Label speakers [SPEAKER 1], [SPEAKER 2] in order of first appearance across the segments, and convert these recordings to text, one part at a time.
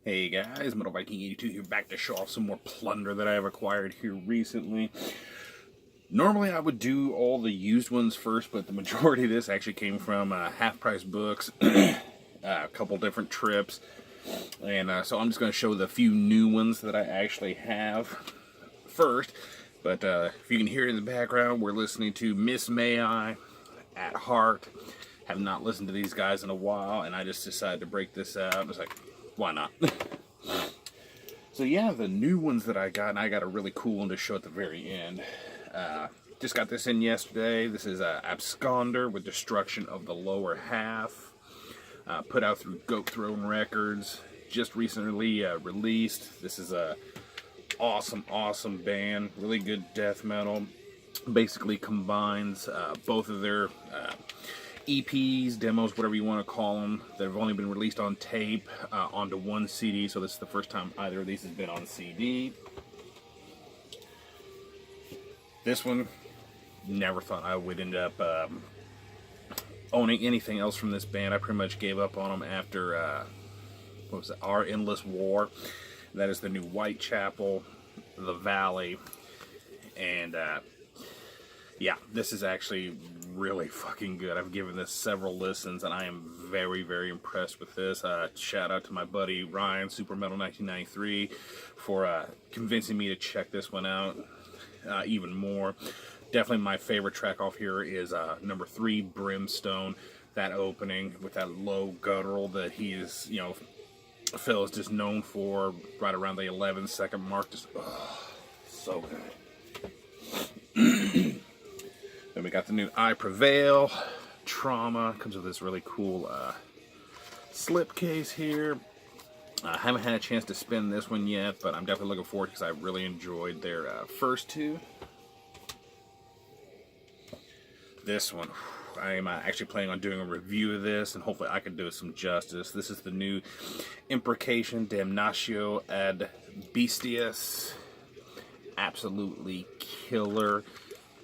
[SPEAKER 1] Hey guys, Metal Viking 82 here, back to show off some more plunder that I have acquired here recently. Normally I would do all the used ones first, but the majority of this actually came from half-price books, a couple different trips, and so I'm just going to show the few new ones that I actually have first. But if you can hear it in the background, we're listening to Miss May I at Heart. Have not listened to these guys in a while, and I just decided to break this out. I was like, why not? So yeah, the new ones that I got, and I got a really cool one to show at the very end. Just got this in yesterday. This is Absconder with Destruction of the Lower Half. Put out through Goat Throne Records. Just recently released. This is a awesome band. Really good death metal. Basically combines both of their EPs, demos, whatever you want to call them. They've only been released on tape onto one CD, so this is the first time either of these has been on CD. This one, never thought I would end up owning anything else from this band. I pretty much gave up on them after, what was it, Our Endless War. That is the new Whitechapel, The Valley, and yeah, this is actually really fucking good. I've given this several listens, and I am very impressed with this. Shout out to my buddy Ryan, Super Metal 1993, for convincing me to check this one out even more. Definitely my favorite track off here is number 3, Brimstone. That opening with that low guttural that he is, you know, Phil is just known for, right around the 11-second mark. Just, so good. Then we got the new I Prevail, Trauma. Comes with this really cool slip case here. I haven't had a chance to spin this one yet, but I'm definitely looking forward to it because I really enjoyed their first two. This one, I am actually planning on doing a review of this, and hopefully I can do it some justice. This is the new Imprecation Damnatio ad Bestias. Absolutely killer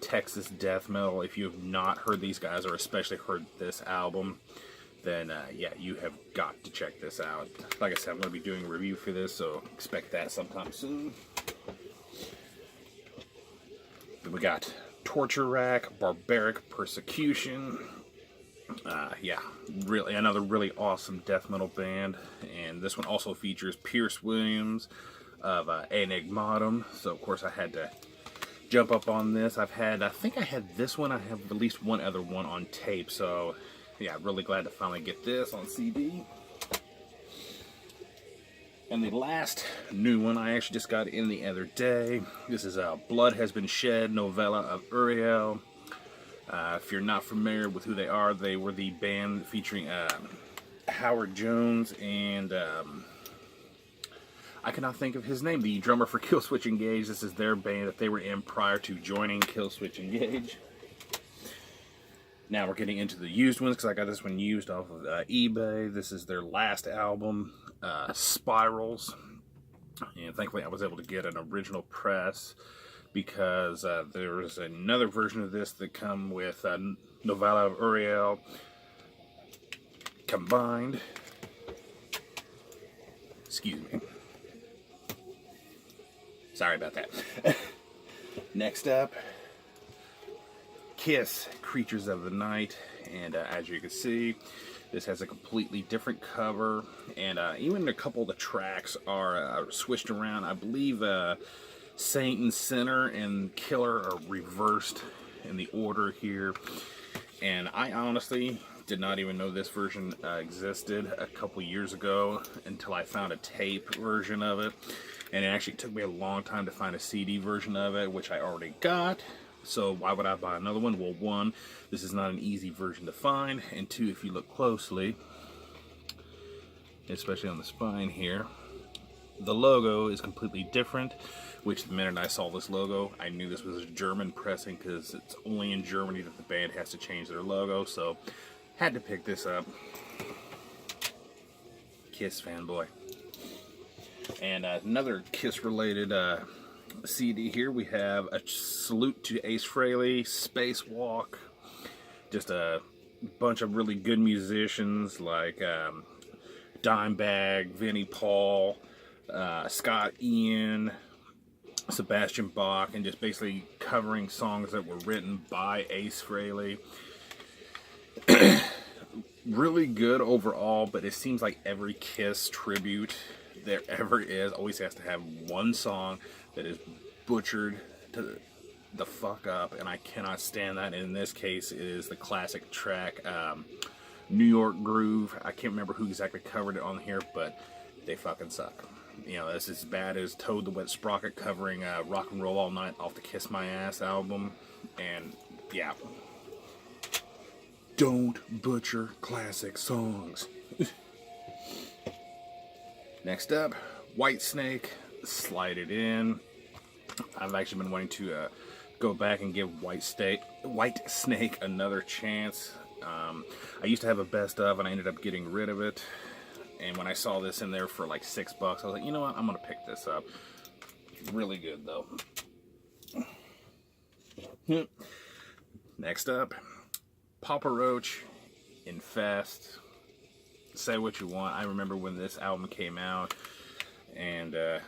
[SPEAKER 1] Texas death metal. If you have not heard these guys, or especially heard this album, then yeah, you have got to check this out. Like I said, I'm going to be doing a review for this, so expect that sometime soon. Then we got Torture Rack, Barbaric Persecution. Yeah, really another really awesome death metal band, and this one also features Pierce Williams of Enigmatum. So of course I had to jump up on this. I think I had this one. I have at least one other one on tape. So yeah, really glad to finally get this on CD. And the last new one I actually just got in the other day. This is Blood Has Been Shed, Novella of Uriel. If you're not familiar with who they are, they were the band featuring Howard Jones and I cannot think of his name, the drummer for Killswitch Engage. This is their band that they were in prior to joining Killswitch Engage. Now we're getting into the used ones, because I got this one used off of eBay. This is their last album, Spirals. And thankfully I was able to get an original press, because there was another version of this that come with Novella of Uriel combined. Excuse me. Sorry about that. Next up, Kiss, Creatures of the Night. And as you can see, this has a completely different cover. And even a couple of the tracks are switched around. I believe Saint and Sinner and Killer are reversed in the order here. And I honestly did not even know this version existed a couple years ago until I found a tape version of it. And it actually took me a long time to find a CD version of it, which I already got. So why would I buy another one? Well, one, this is not an easy version to find. And two, if you look closely, especially on the spine here, the logo is completely different. Which the minute I saw this logo, I knew this was a German pressing, because it's only in Germany that the band has to change their logo. So had to pick this up. Kiss fanboy. And another Kiss-related CD here. We have A Salute to Ace Frehley, Spacewalk. Just a bunch of really good musicians like Dimebag, Vinnie Paul, Scott Ian, Sebastian Bach, and just basically covering songs that were written by Ace Frehley. Really good overall, but it seems like every Kiss tribute there ever is always has to have one song that is butchered to the fuck up, and I cannot stand that. In this case, it is the classic track, New York Groove. I can't remember who exactly covered it on here, but they fucking suck. You know, that's as bad as Toad the Wet Sprocket covering Rock and Roll All Night off the Kiss My Ass album. And yeah, don't butcher classic songs. Next up, Whitesnake, Slide It In. I've actually been wanting to go back and give Whitesnake another chance. I used to have a best of, and I ended up getting rid of it. And when I saw this in there for like $6, I was like, you know what? I'm gonna pick this up. Really good though. Next up, Papa Roach, Infest. Say what you want. I remember when this album came out, and of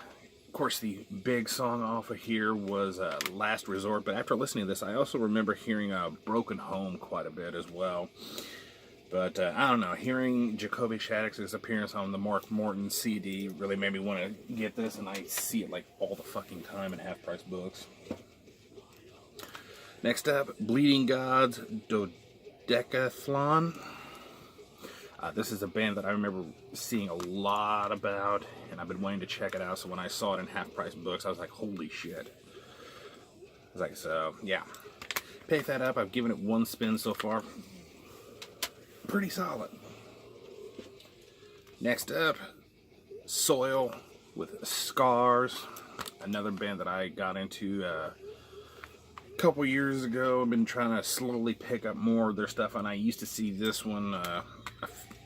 [SPEAKER 1] course the big song off of here was Last Resort. But after listening to this, I also remember hearing Broken Home quite a bit as well. But I don't know, hearing Jacoby Shaddix's appearance on the Mark Morton CD really made me want to get this, and I see it like all the fucking time in half-price books. Next up, Bleeding Gods, Dodecathlon. This is a band that I remember seeing a lot about, and I've been wanting to check it out, so when I saw it in half-price books, I was like, holy shit. I was like, so, yeah. Pick that up. I've given it one spin so far. Pretty solid. Next up, Soil with Scars. Another band that I got into a couple years ago. I've been trying to slowly pick up more of their stuff, and I used to see this one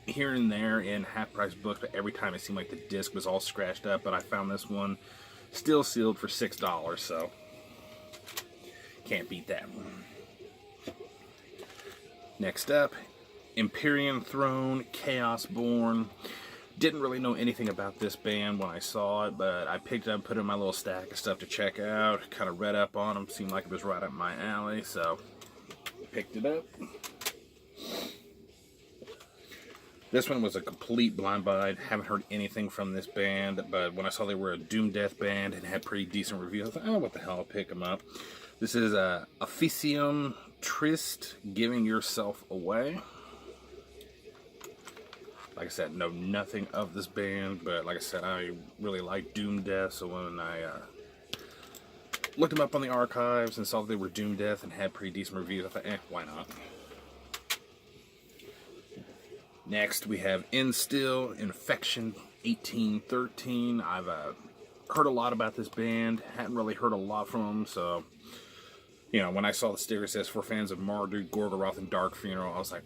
[SPEAKER 1] here and there in half-price books, but every time it seemed like the disc was all scratched up. But I found this one still sealed for $6, so can't beat that one. Next up, Empyrean Throne, Chaos Born. Didn't really know anything about this band when I saw it, but I picked it up, put it in my little stack of stuff to check out, kind of read up on them, seemed like it was right up my alley, so picked it up. This one was a complete blind buy. Haven't heard anything from this band, but when I saw they were a doom death band and had pretty decent reviews, I was like, oh, what the hell, I'll pick them up. This is Officium Trist, Giving Yourself Away. Like I said, know nothing of this band, but like I said, I really like doom death, so when I looked them up on the archives and saw that they were doom death and had pretty decent reviews, I thought, why not? Next, we have Instill, Infection 1813. I've heard a lot about this band, hadn't really heard a lot from them, so, you know, when I saw the sticker that says, for fans of Marduk, Gorgoroth, and Dark Funeral, I was like,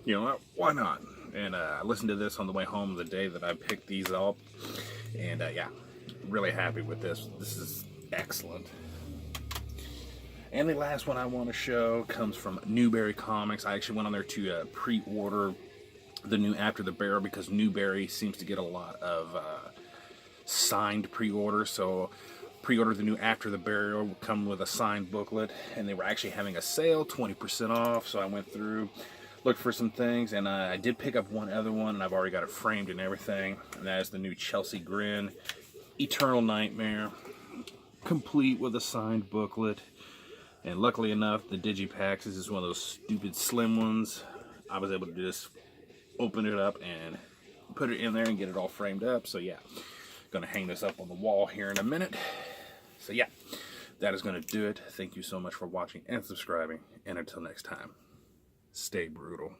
[SPEAKER 1] you know what, why not? And I listened to this on the way home the day that I picked these up, and yeah, really happy with this. This is excellent. And the last one I want to show comes from Newberry Comics. I actually went on there to pre-order the new After the Burial because Newberry seems to get a lot of signed pre-orders. So pre-order the new After the Burial will come with a signed booklet, and they were actually having a sale, 20% off. So I went through, looked for some things, and I did pick up one other one, and I've already got it framed and everything. And that is the new Chelsea Grin, Eternal Nightmare, complete with a signed booklet. And luckily enough, the Digipacks, this is one of those stupid slim ones. I was able to just open it up and put it in there and get it all framed up. So yeah, gonna hang this up on the wall here in a minute. So yeah, that is gonna do it. Thank you so much for watching and subscribing, and until next time, stay brutal.